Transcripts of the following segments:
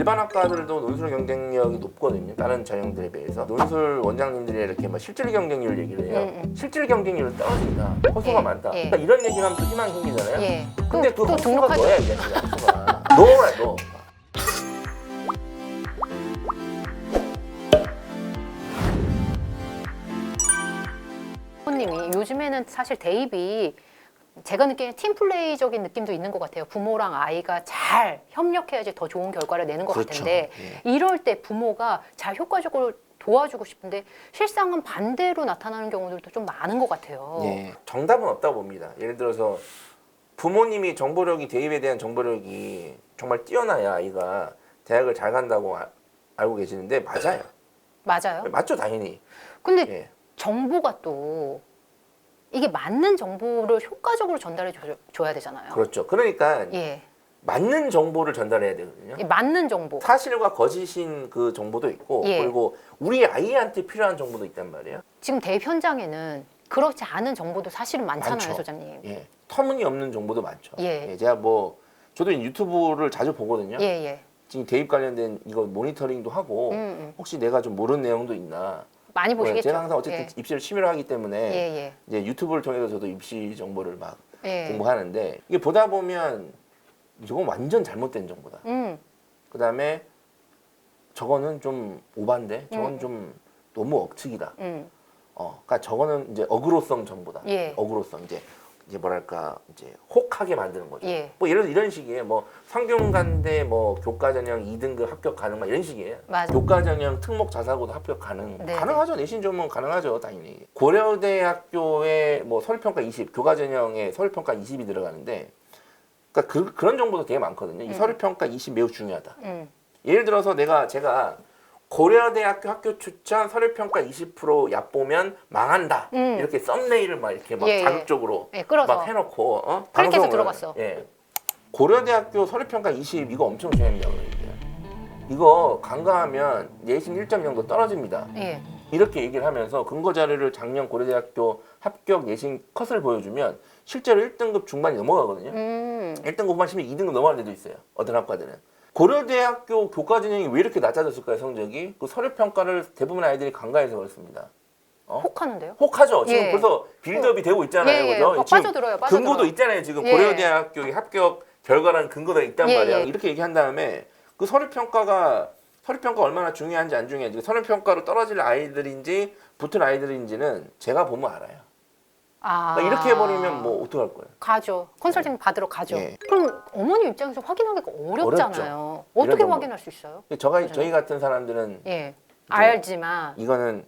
일반 학과들도 논술 경쟁력이 높거든요. 다른 전형들에 비해서. 논술 원장님들이 이렇게 막 실질 경쟁률 얘기를 해요. 실질 경쟁률은 떨어진다. 허수가 예, 많다. 예. 그러니까 이런 얘기를 하면 또 희망이 생기잖아요. 예. 근데 그 또 허수가 등록하죠. 너야, 이게 허수가. 너라, 너. 부모님이 요즘에는 사실 대입이 제가 느끼는 팀플레이적인 느낌도 있는 것 같아요. 부모랑 아이가 잘 협력해야지 더 좋은 결과를 내는 것 그렇죠. 같은데 이럴 때 부모가 잘 효과적으로 도와주고 싶은데 실상은 반대로 나타나는 경우들도 좀 많은 것 같아요. 예, 정답은 없다고 봅니다. 예를 들어서 부모님이 정보력이 대입에 대한 정보력이 정말 뛰어나야 아이가 대학을 잘 간다고 알고 계시는데 맞아요. 맞아요. 맞죠, 당연히. 근데 예. 정보가 또 이게 맞는 정보를 효과적으로 전달해 줘야 되잖아요. 그렇죠. 그러니까 예. 맞는 정보를 전달해야 되거든요. 이 맞는 정보. 사실과 거짓인 그 정보도 있고 예. 그리고 우리 아이한테 필요한 정보도 있단 말이에요. 지금 대입 현장에는 그렇지 않은 정보도 사실은 많잖아요, 많죠. 소장님. 예. 터무니없는 정보도 많죠. 예. 제가 뭐 저도 유튜브를 자주 보거든요. 예, 예. 지금 대입 관련된 이거 모니터링도 하고 혹시 내가 좀 모르는 내용도 있나. 많이 보시겠죠. 제가 항상 어쨌든 예. 입시를 취미로 하기 때문에 예, 이제 유튜브를 통해서 저도 입시 정보를 막 예. 공부하는데 이게 보다 보면 이건 완전 잘못된 정보다. 그다음에 저거는 좀 오반데 저건 좀 너무 억측이다. 그러니까 저거는 이제 어그로성 정보다. 예. 어그로성 이제 뭐랄까 이제 혹하게 만드는 거죠. 예. 뭐 이런 식이에요. 뭐 성균관대 뭐 교과전형 2등급 합격 가능 막 이런 식이에요. 맞아. 교과전형 특목 자사고도 합격 가능. 네, 가능하죠. 내신 좋으면 가능하죠. 당연히. 고려대학교에 뭐 서울평가 20, 교과전형에 서울평가 20이 들어가는데 그러니까 그런 정보도 되게 많거든요. 이 서류평가 20 매우 중요하다. 예를 들어서 제가 고려대학교 학교 추천 서류평가 20% 얕보면 망한다. 이렇게 썸네일을 막 이렇게 막 예, 예. 자극적으로 예, 끌어서. 막 해놓고 클릭해서 방송을, 들어갔어. 예. 고려대학교 서류평가 20 이거 엄청 중요합니다. 그러니까. 이거 간과하면 내신 1점 정도 떨어집니다. 예. 이렇게 얘기를 하면서 근거 자료를 작년 고려대학교 합격 내신 컷을 보여주면 실제로 1등급 중반이 넘어가거든요. 1등급 후반시면 2등급 넘어갈 때도 있어요. 어떤 학과들은. 고려대학교 교과전형이 왜 이렇게 낮아졌을까요, 성적이? 그 서류평가를 대부분 아이들이 간과해서 그렇습니다. 혹하는데요? 혹하죠. 지금 예. 벌써 빌드업이 되고 있잖아요. 예, 예. 그죠? 빠져들어요. 근거도 있잖아요. 지금 예. 고려대학교 합격 결과라는 근거가 있단 예, 말이야. 예. 이렇게 얘기한 다음에 그 서류평가 얼마나 중요한지 안 중요한지 서류평가로 떨어질 아이들인지 붙을 아이들인지는 제가 보면 알아요. 그러니까 이렇게 해버리면 뭐 어떡할 거예요? 가죠. 컨설팅 받으러 가죠. 예. 그럼 어머니 입장에서 확인하기가 어렵잖아요. 어떻게 이런 정보. 확인할 수 있어요? 저희 같은 사람들은 예. 알지만 이거는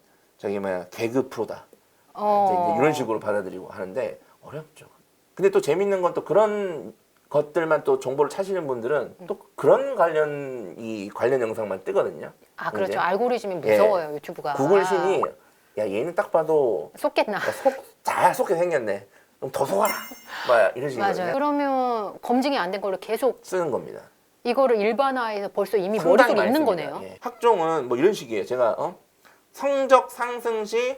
개그 프로다. 이제 이런 식으로 받아들이고 하는데 어렵죠. 근데 또 재밌는 건 또 그런 것들만 또 정보를 찾으시는 분들은 또 그런 관련 영상만 뜨거든요. 아, 그렇죠. 이제. 알고리즘이 무서워요, 유튜브가. 구글신이 야 얘는 딱 봐도 쏟겠나. 잘 속게 생겼네. 그럼 더 속아라. 막 이런 식이거든요. 맞아요. 그러면 검증이 안 된 거를 계속 쓰는 겁니다. 이거를 일반화해서 벌써 이미 상당히 머릿속에 있는 많이 씁니다. 거네요. 예. 학종은 뭐 이런 식이에요. 제가 성적 상승 시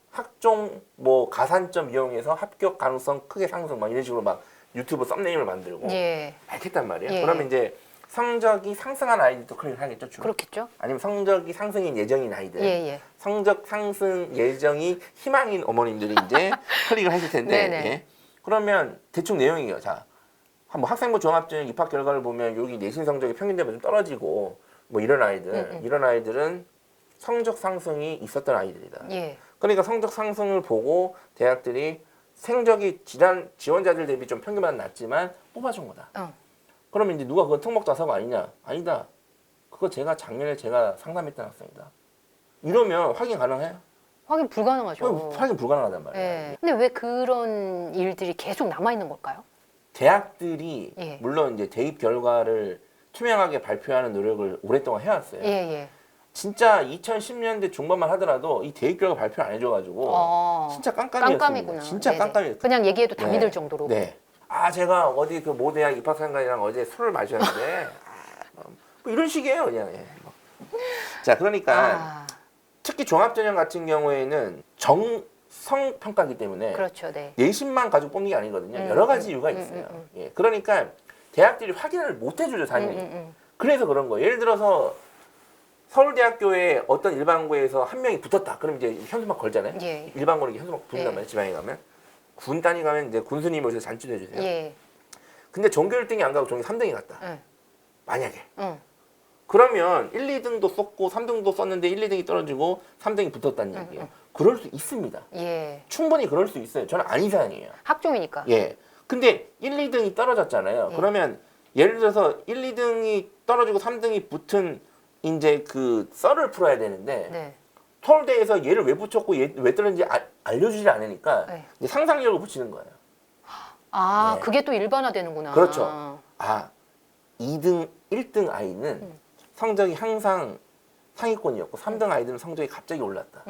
학종 뭐 가산점 이용해서 합격 가능성 크게 상승 막 이런 식으로 막 유튜브 썸네일을 만들고 예. 밝혔단 말이에요. 예. 그러면 이제 성적이 상승한 아이들도 클릭을 하겠죠. 주로. 그렇겠죠? 아니면 성적이 상승인 예정인 아이들. 예, 예. 성적 상승 예정이 희망인 어머님들이 이제 클릭을 하실 텐데 네네. 예. 그러면 대충 내용이에요. 자, 뭐 학생부 종합전형 입학 결과를 보면 여기 내신 성적이 평균 대비 좀 떨어지고 뭐 이런 아이들은 성적 상승이 있었던 아이들이다. 예. 그러니까 성적 상승을 보고 대학들이 성적이 지원자들 대비 좀 평균보다 낮지만 뽑아준 거다. 그러면 이제 누가 그건 특목 자사가 아니냐? 아니다. 그거 작년에 제가 상담했던 학생이다. 이러면 확인 가능해요? 확인 불가능하죠. 확인 불가능하단 말이에요. 예. 근데 왜 그런 일들이 계속 남아 있는 걸까요? 대학들이 예. 물론 이제 대입 결과를 투명하게 발표하는 노력을 오랫동안 해왔어요. 예, 예. 진짜 2010년대 중반만 하더라도 이 대입 결과 발표 안 해줘가지고 진짜 깜깜이었습니다. 깜깜이구나. 진짜 네네. 깜깜이었어요. 그냥 얘기해도 다 네. 믿을 정도로. 네. 제가 어디 그 모대학 입학생관이랑 어제 술을 마셨는데 뭐 이런 식이에요, 그냥. 예. 자, 그러니까 특히 종합전형 같은 경우에는 정성 평가기 때문에 그렇죠, 네. 내신만 가지고 뽑는 게 아니거든요. 여러 가지 이유가 있어요. 예. 그러니까 대학들이 확인을 못 해주죠, 당연히. 그래서 그런 거예요. 예를 들어서 서울대학교에 어떤 일반고에서 한 명이 붙었다. 그럼 이제 현수막 걸잖아요. 예. 일반고는 이게 현수막 붙는단 예. 말이에요. 지방에 가면. 군 단위 가면 이제 군수님 오셔서 잔치도 해주세요. 예. 근데 전교 1등이 안 가고 전교 3등이 갔다. 응. 만약에. 응. 그러면 1, 2등도 썼고 3등도 썼는데 1, 2등이 떨어지고 3등이 붙었다는 얘기예요. 그럴 수 있습니다. 예. 충분히 그럴 수 있어요. 저는 안 이상이에요. 학종이니까. 예. 근데 1, 2등이 떨어졌잖아요. 예. 그러면 예를 들어서 1, 2등이 떨어지고 3등이 붙은 이제 그 썰을 풀어야 되는데 네. 서울대에서 얘를 왜 붙였고 얘 왜 떨어졌는지 알려주지 않으니까 네. 이제 상상력을 붙이는 거예요. 아, 네. 그게 또 일반화되는구나. 그렇죠. 아, 2등, 1등 아이는 성적이 항상 상위권이었고 3등 아이들은 성적이 갑자기 올랐다.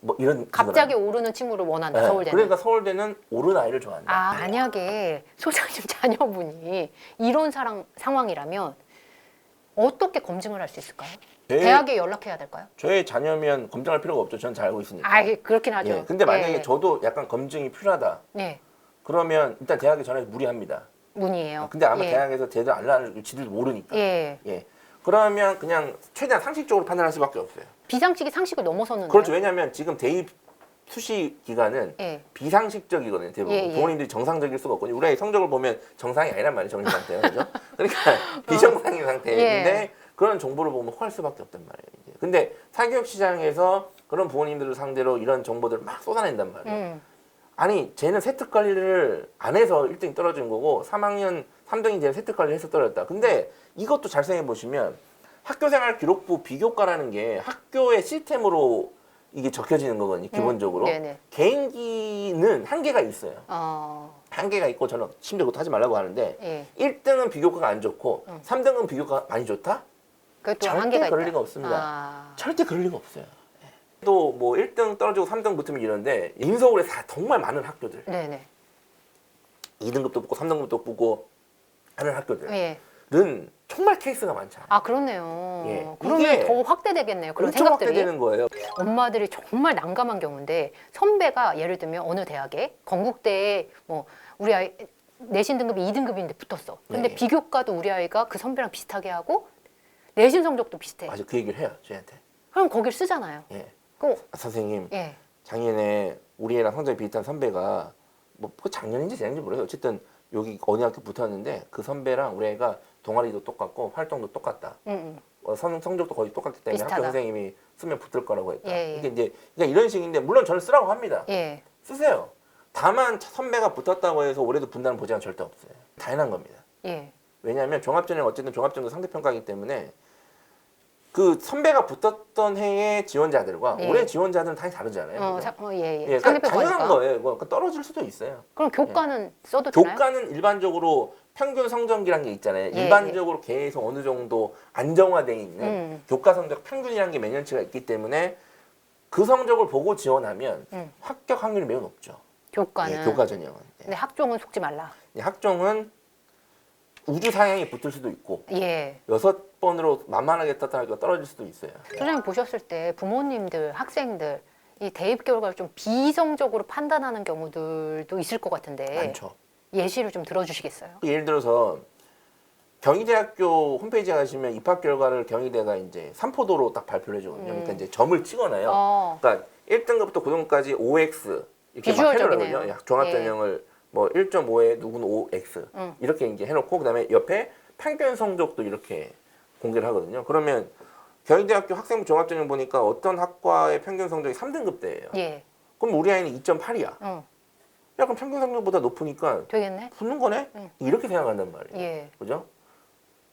뭐 이런 갑자기 거잖아요. 오르는 친구를 원한다. 네. 서울대는. 그러니까 서울대는 오른 아이를 좋아한다. 아, 만약에 소장님 자녀분이 이런 상황이라면 어떻게 검증을 할 수 있을까요? 대학에 연락해야 될까요? 저의 자녀면 검증할 필요가 없죠. 저는 잘 알고 있으니까. 아, 그렇긴 하죠. 예. 근데 만약에 예. 저도 약간 검증이 필요하다. 네. 그러면 일단 대학에 전화해서 무리합니다. 문의예요. 근데 아마 예. 대학에서 제대로 알려줄 지들도 모르니까. 예. 예. 그러면 그냥 최대한 상식적으로 판단할 수밖에 없어요. 비상식이 상식을 넘어섰는데. 그렇죠. 왜냐하면 지금 대입 수시 기간은 예. 비상식적이거든요. 대부분 예, 예. 부모님들이 정상적일 수가 없거든요. 우리 아이 성적을 보면 정상이 아니란 말이에요. 정신 상태가 그죠? 그러니까 비정상인 상태인데 예. 그런 정보를 보면 호할 수밖에 없단 말이에요. 이제. 근데 사교육 시장에서 그런 부모님들을 상대로 이런 정보들을 막 쏟아낸단 말이에요. 아니 쟤는 세특 관리를 안 해서 1등이 떨어진 거고 3학년 3등이 쟤는 세특 관리를 해서 떨어졌다. 근데 이것도 잘 생각해 보시면 학교생활 기록부 비교과라는 게 학교의 시스템으로 이게 적혀지는 거거든요. 기본적으로. 네네. 개인기는 한계가 있어요. 한계가 있고 저는 심지어 그것도 하지 말라고 하는데 예. 1등은 비교과가 안 좋고 3등은 비교과가 많이 좋다? 그것도 절대 한계가 그럴 있다. 리가 없습니다. 아. 절대 그럴 리가 없어요. 또 뭐 1등 떨어지고 3등 붙으면 이러는데 인서울에 정말 많은 학교들 네네. 2등급도 붙고 3등급도 붙고 하는 학교들은 예. 정말 케이스가 많잖아요. 아, 그렇네요. 예. 그러면 이게 더 확대되겠네요. 그런 엄청 생각들이. 확대되는 거예요. 엄마들이 정말 난감한 경우인데 선배가 예를 들면 어느 대학에 건국대에 뭐 우리 아이 내신 등급이 2등급인데 붙었어. 근데 네. 비교과도 우리 아이가 그 선배랑 비슷하게 하고 내신 성적도 비슷해. 맞아, 그 얘기를 해요, 저희한테. 그럼 거길 쓰잖아요. 예. 그 선생님, 예. 작년에 우리 애랑 성적이 비슷한 선배가 뭐 작년인지 재작년인지 모르겠어요. 어쨌든 여기 어느 학교 붙었는데 그 선배랑 우리 애가 동아리도 똑같고 활동도 똑같다. 성적도 거의 똑같기 때문에 비슷하다. 학교 선생님이 쓰면 붙을 거라고 했다. 예, 예. 이게 이제 그러니까 이런 식인데 물론 저는 쓰라고 합니다. 예. 쓰세요. 다만 선배가 붙었다고 해서 올해도 분다는 보장은 절대 없어요. 당연한 겁니다. 예. 왜냐하면 종합전형 어쨌든 종합전도 상대평가이기 때문에 그 선배가 붙었던 해의 지원자들과 예. 올해 지원자들은 당연히 다르잖아요. 그죠? 예, 예. 예, 그러니까 상대평가니까. 당연한 거예요. 이거. 그러니까 떨어질 수도 있어요. 그럼 교과는 써도 되나요? 교과는 일반적으로 평균 성적이라는 게 있잖아요. 예, 일반적으로 계속 어느 정도 안정화되어 있는 교과 성적 평균이라는 게 매년치가 있기 때문에 그 성적을 보고 지원하면 합격 확률이 매우 높죠. 교과는. 예, 교과 전형은. 예. 근데 학종은 속지 말라. 학종은 우주 사양이 붙을 수도 있고 예. 6번으로 만만하게 떴다가 떨어질 수도 있어요. 소장님 보셨을 때 부모님들, 학생들 이 대입 결과를 좀 비이성적으로 판단하는 경우들도 있을 것 같은데 많죠. 예시를 좀 들어주시겠어요? 예를 들어서 경희대학교 홈페이지에 가시면 입학 결과를 경희대가 이제 삼포도로 딱 발표를 해주거든요. 그러니까 이제 점을 찍어놔요. 그러니까 1등급부터 9등급까지 OX 이렇게 막 비주얼적이네요. 해놓거든요. 종합전형을 뭐 1.5에 누구는 5X 이렇게 이제 해놓고 그다음에 옆에 평균 성적도 이렇게 공개를 하거든요. 그러면 경희대학교 학생부 종합전형 보니까 어떤 학과의 평균 성적이 3등급대예요. 예. 그럼 우리 아이는 2.8이야. 응. 야, 그럼 평균 성적보다 높으니까 되겠네. 붙는 거네? 이렇게 생각한단 말이에요. 예. 그죠?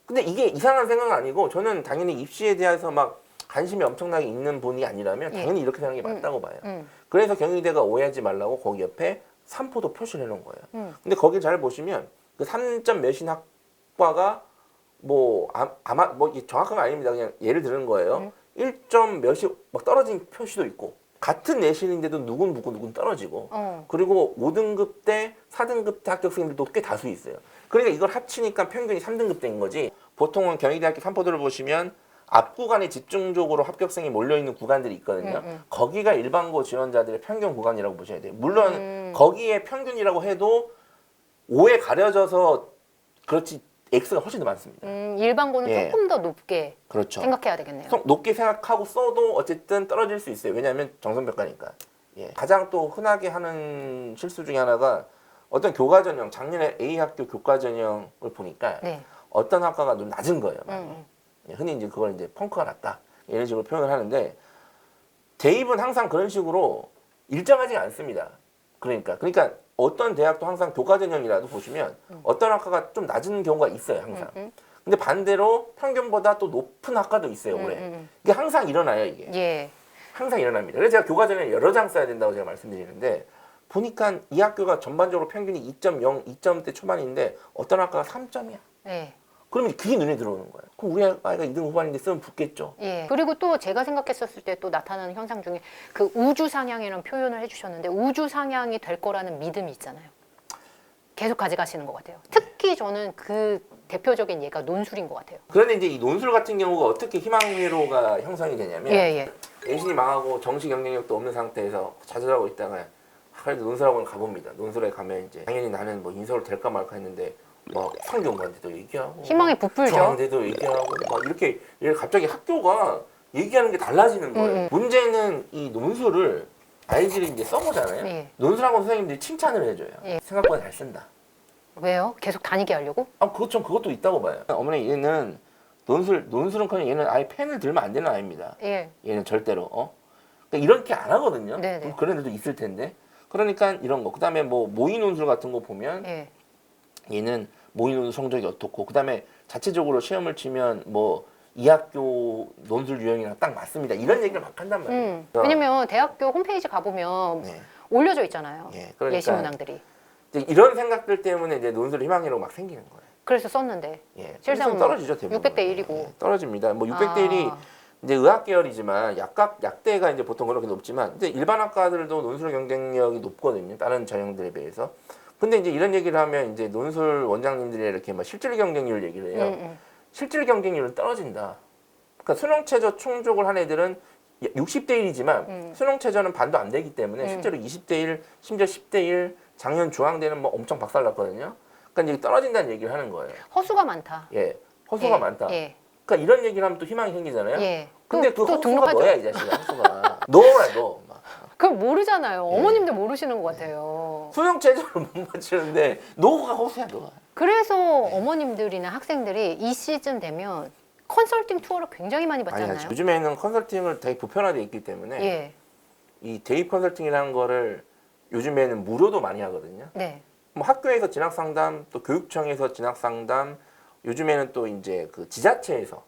근데 이게 이상한 생각은 아니고 저는 당연히 입시에 대해서 막 관심이 엄청나게 있는 분이 아니라면 당연히 이렇게 생각이 맞다고 봐요. 그래서 경희대가 오해하지 말라고 거기 옆에 삼포도 표시를 해놓은 거예요. 근데 거기 잘 보시면 그 3점 몇인 학과가 뭐 아마 뭐 이게 정확한 건 아닙니다. 그냥 예를 드는 거예요. 1점 몇이 막 떨어진 표시도 있고 같은 내신인데도 누군 떨어지고 그리고 5등급 때 4등급 때 합격생들도 꽤 다수 있어요. 그러니까 이걸 합치니까 평균이 3등급 대인 거지. 보통은 경희대학교 삼포도를 보시면 앞 구간에 집중적으로 합격생이 몰려있는 구간들이 있거든요. 거기가 일반고 지원자들의 평균 구간이라고 보셔야 돼요. 물론 거기에 평균이라고 해도 5에 가려져서 그렇지 X가 훨씬 더 많습니다. 일반고는 예. 조금 더 높게 그렇죠. 생각해야 되겠네요. 높게 생각하고 써도 어쨌든 떨어질 수 있어요. 왜냐하면 정성평가니까. 예. 가장 또 흔하게 하는 실수 중에 하나가 어떤 교과 전형, 작년에 A 학교 교과 전형을 보니까 네. 어떤 학과가 좀 낮은 거예요. 많이. 예, 흔히 이제 그걸 이제 펑크가 낮다 이런 식으로 표현을 하는데 대입은 항상 그런 식으로 일정하지 않습니다. 그러니까 어떤 대학도 항상 교과 전형이라도 보시면 어떤 학과가 좀 낮은 경우가 있어요. 항상. 근데 반대로 평균보다 또 높은 학과도 있어요. 올해. 이게 항상 일어나요. 이게. 예. 항상 일어납니다. 그래서 제가 교과 전형 여러 장 써야 된다고 제가 말씀드리는데 보니까 이 학교가 전반적으로 평균이 2.0, 2점대 초반인데 어떤 학과가 3점이야. 예. 그러면 그게 눈에 들어오는 거예요. 그럼 우리 아이가 2등 후반인데 쓰면 붙겠죠. 예. 그리고 또 제가 생각했었을 때 또 나타나는 현상 중에 그 우주 상향이라는 표현을 해주셨는데 우주 상향이 될 거라는 믿음이 있잖아요. 계속 가져가시는 것 같아요. 특히 저는 그 대표적인 예가 논술인 것 같아요. 그런데 이제 이 논술 같은 경우가 어떻게 희망회로가 형성이 되냐면 예. 내신이 망하고 정시 경쟁력도 없는 상태에서 좌절하고 있다가 그래도 논술학원 가봅니다. 논술에 가면 이제 당연히 나는 뭐 인서울 될까 말까 했는데 막 상경관대도 얘기하고 희망이 부풀죠. 중앙대도 얘기하고 막 이렇게 갑자기 학교가 얘기하는 게 달라지는 거예요. 문제는 이 논술을 아이들이 이제 써보잖아요. 예. 논술학원 선생님들이 칭찬을 해줘요. 예. 생각보다 잘 쓴다. 왜요? 계속 다니게 하려고? 아, 그렇죠. 그것도 있다고 봐요. 어머니 얘는 논술은 그냥 얘는 아예 펜을 들면 안 되는 아이입니다. 예. 얘는 절대로. 그러니까 이렇게 안 하거든요. 네네. 그런 애들도 있을 텐데. 그러니까 이런 거. 그다음에 뭐 모의 논술 같은 거 보면 예. 얘는 모의 논술 성적이 어떻고 그다음에 자체적으로 시험을 치면 뭐 이 학교 논술 유형이랑 딱 맞습니다. 이런 얘기를 막 한단 말이에요. 왜냐면 대학교 홈페이지 가보면 네. 올려져 있잖아요. 예, 그러니까 예시 문항들이. 이제 이런 생각들 때문에 이제 논술 희망회로 막 생기는 거예요. 그래서 썼는데 예, 실상은 떨어지죠 대부분. 600대 1이고. 예, 떨어집니다. 뭐 600대 1이 아. 이제 의학 계열이지만 약대가 이제 보통 그렇게 높지만 근데 일반 학과들도 논술 경쟁력이 높거든요. 다른 전형들에 비해서. 근데 이제 이런 얘기를 하면 이제 논술 원장님들이 이렇게 막 실질 경쟁률 얘기를 해요. 실질 경쟁률은 떨어진다. 그러니까 수능 최저 충족을 한 애들은 60대 1이지만 수능 최저는 반도 안 되기 때문에 실제로 20대 1, 심지어 10대 1, 작년 중앙대는 뭐 엄청 박살났거든요. 그러니까 이제 떨어진다는 얘기를 하는 거예요. 허수가 많다. 예, 허수가 예, 많다. 예. 그러니까 이런 얘기를 하면 또 희망이 생기잖아요. 예. 근데 또 그 허수가 등록하죠. 너야 이 자식아. 허수가 너라 너. 막. 그걸 모르잖아요. 예. 어머님들 모르시는 것 같아요. 수능 최저를 못 맞추는데 너가 허수야 너가. 그래서 어머님들이나 학생들이 이 시즌 되면 컨설팅 투어를 굉장히 많이 많이 받잖아요. 하죠. 요즘에는 컨설팅을 되게 보편화되어 있기 때문에 예. 이 대입 컨설팅이라는 거를 요즘에는 무료도 많이 하거든요. 네. 뭐 학교에서 진학 상담, 또 교육청에서 진학 상담, 요즘에는 또 이제 그 지자체에서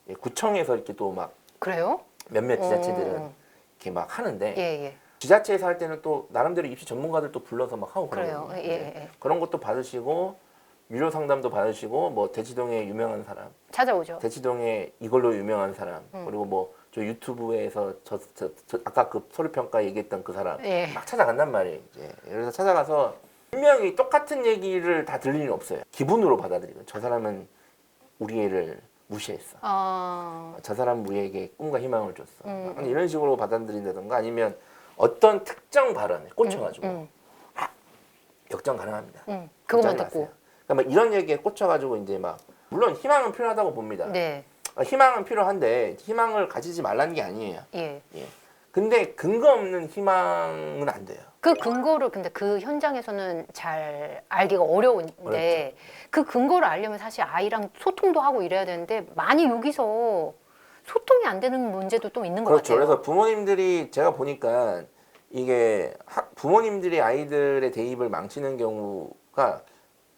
예, 구청에서 이렇게 또 막 그래요? 몇몇 지자체들은 이렇게 막 하는데 예, 예. 지자체에서 할 때는 또 나름대로 입시 전문가들 또 불러서 막 하고 그래요. 그러거든요. 예, 예, 예. 그런 것도 받으시고 유료 상담도 받으시고 뭐 대치동에 유명한 사람, 찾아오죠. 대치동에 이걸로 유명한 사람, 그리고 뭐 저 유튜브에서 저 아까 그 서류 평가 얘기했던 그 사람 예. 막 찾아간단 말이에요. 이제 그래서 찾아가서 분명히 똑같은 얘기를 다 들릴 리는 없어요. 기분으로 받아들이고 저 사람은 우리 애를 무시했어. 저 사람은 우리에게 꿈과 희망을 줬어. 이런 식으로 받아들인다던가 아니면 어떤 특정 발언에 꽂혀가지고 역전 가능합니다. 그것만 걱정하지 듣고. 마세요. 그러니까 막 이런 얘기에 꽂혀가지고 이제 막 물론 희망은 필요하다고 봅니다. 네. 희망은 필요한데 희망을 가지지 말라는 게 아니에요. 예. 예. 근데 근거 없는 희망은 안 돼요. 그 근거를 근데 그 현장에서는 잘 알기가 어려운데 그 근거를 알려면 사실 아이랑 소통도 하고 이래야 되는데 많이 여기서 소통이 안 되는 문제도 또 있는 것 그렇죠. 같아요. 그래서 부모님들이 제가 보니까 이게 부모님들이 아이들의 대입을 망치는 경우가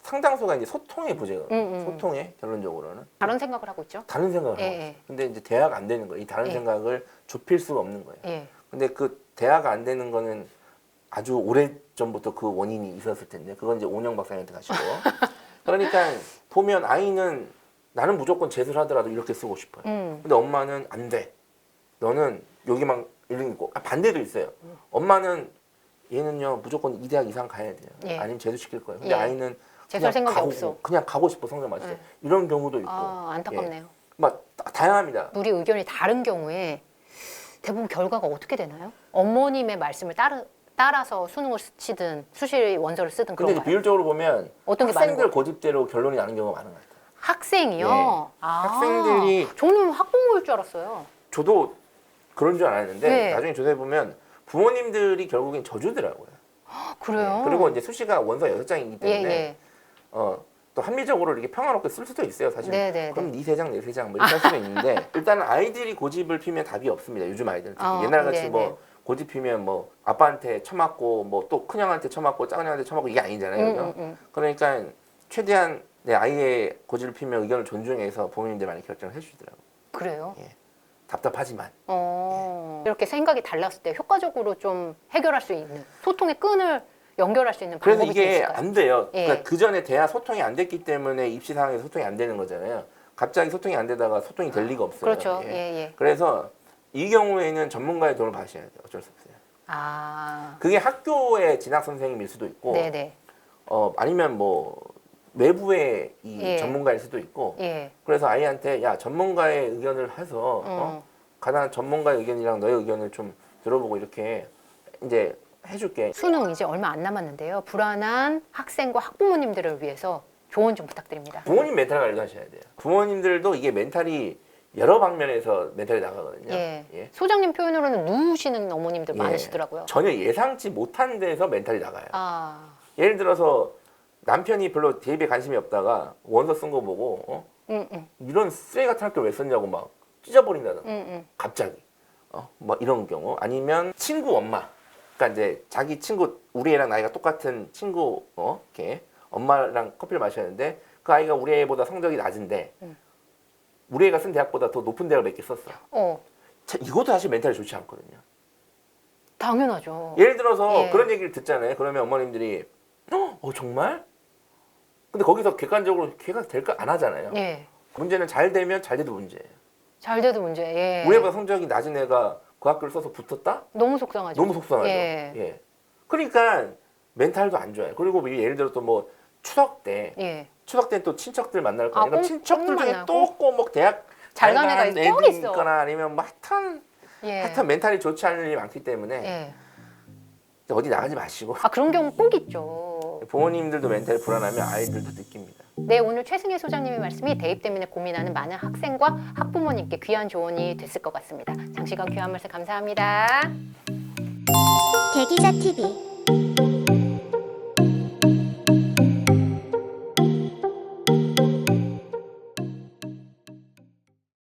상당수가 이제 소통의 부재가 소통의 결론적으로는 다른 생각을 하고 있죠. 다른 생각을 예, 하고 예. 있어요. 근데 이제 대화가 안 되는 거예요. 이 다른 예. 생각을 좁힐 수가 없는 거예요. 예. 근데 그 대화가 안 되는 거는 아주 오래 전부터 그 원인이 있었을 텐데 그건 이제 온영 박사님한테 가시고 그러니까 보면 아이는 나는 무조건 재수를 하더라도 이렇게 쓰고 싶어요. 근데 엄마는 안 돼. 너는 여기만 이런 있고 반대도 있어요. 엄마는 얘는요 무조건 이 대학 이상 가야 돼요. 예. 아니면 재수 시킬 거예요. 근데 예. 아이는 재수할 생각이 가고, 없어. 그냥 가고 싶어 성적 맞을 때 예. 이런 경우도 있고 아, 안타깝네요. 막 다양합니다. 우리 의견이 다른 경우에 대부분 결과가 어떻게 되나요? 어머님의 말씀을 따라서 수능을 치든 수시 원서를 쓰든 근데 이제 그런가요? 비율적으로 보면 어떤 게 많은 학생들 것 같아요? 고집대로 결론이 나는 경우가 많은 것 같아요. 학생이요? 예. 학생들이- 저는 학부모일 줄 알았어요. 저도 그런 줄 알았는데 네. 나중에 조사해 보면 부모님들이 결국엔 져주더라고요. 그래요? 그리고 이제 수시가 원서 6장이기 예, 때문에 예. 또 합리적으로 이렇게 평화롭게 쓸 수도 있어요. 사실. 네, 네, 그럼 네. 네 3장, 내 3장 뭐 이렇게 할 수도 있는데 일단은 아이들이 고집을 피면 답이 없습니다. 요즘 아이들은 특히 옛날같이 네, 뭐 네. 고집 피면 뭐 아빠한테 처맞고 뭐 또 큰형한테 처맞고 작은형한테 처맞고 이게 아니잖아요. 그죠? 그러니까 최대한 내 아이의 고집을 피면 의견을 존중해서 부모님들 많이 결정을 해주시더라고요. 그래요? 예. 답답하지만. 이렇게 생각이 달랐을 때 효과적으로 좀 해결할 수 있는 소통의 끈을 연결할 수 있는 그래서 방법이 좀 이게 있을까요? 안 돼요. 예. 그러니까 그 전에 대화 소통이 안 됐기 때문에 입시 상황에서 소통이 안 되는 거잖아요. 갑자기 소통이 안 되다가 소통이 될 리가 없어요. 그렇죠. 예. 예, 예. 그래서 이 경우에는 전문가의 도움을 받으셔야 돼요. 어쩔 수 없어요. 그게 학교의 진학 선생님일 수도 있고, 네네. 아니면 뭐 외부의 이 예. 전문가일 수도 있고. 예. 그래서 아이한테 야 전문가의 의견을 해서 가장 전문가의 의견이랑 너의 의견을 좀 들어보고 이렇게 이제 해줄게. 수능 이제 얼마 안 남았는데요. 불안한 학생과 학부모님들을 위해서 조언 좀 부탁드립니다. 부모님 멘탈 관리도 하셔야 돼요. 부모님들도 이게 멘탈이 여러 방면에서 멘탈이 나가거든요. 예. 예. 소장님 표현으로는 누우시는 어머님들 예. 많으시더라고요. 전혀 예상치 못한 데서 멘탈이 나가요. 아, 예를 들어서 남편이 별로 대입에 관심이 없다가 원서 쓴 거 보고 이런 쓰레기 같은 학교 왜 썼냐고 막 찢어버린다든가 갑자기 막 이런 경우 아니면 친구 엄마 그러니까 이제 자기 친구 우리 애랑 나이가 똑같은 친구 이렇게 엄마랑 커피를 마셨는데 그 아이가 우리 애보다 성적이 낮은데 우리 애가 쓴 대학보다 더 높은 대학을 몇 개 썼어. 자, 이것도 사실 멘탈이 좋지 않거든요. 당연하죠. 예를 들어서 예. 그런 얘기를 듣잖아요. 그러면 어머님들이 정말? 근데 거기서 객관적으로 걔가 될까 안 하잖아요. 예. 문제는 잘 되면 잘 돼도 문제예요. 잘 돼도 문제. 예. 우리 애보다 성적이 낮은 애가 그 학교를 써서 붙었다? 너무 속상하죠. 너무 속상하죠. 예. 예. 그러니까 멘탈도 안 좋아요. 그리고 뭐 예를 들어 또 뭐 추석 때 예. 추석 때는 또 친척들 만날 거 아니에요. 그럼 꼭 친척들 중에 만나고. 또 꼭 뭐 대학 잘 가는 간 애가 꼭 애들이 있어. 있거나 아니면 뭐 하여튼 예. 멘탈이 좋지 않은 일이 많기 때문에 예. 어디 나가지 마시고 그런 경우 꼭 있죠. 부모님들도 멘탈이 불안하면 아이들도 느낍니다. 네, 오늘 최승혜 소장님의 말씀이 대입 때문에 고민하는 많은 학생과 학부모님께 귀한 조언이 됐을 것 같습니다. 장시간 귀한 말씀 감사합니다. 대기자 TV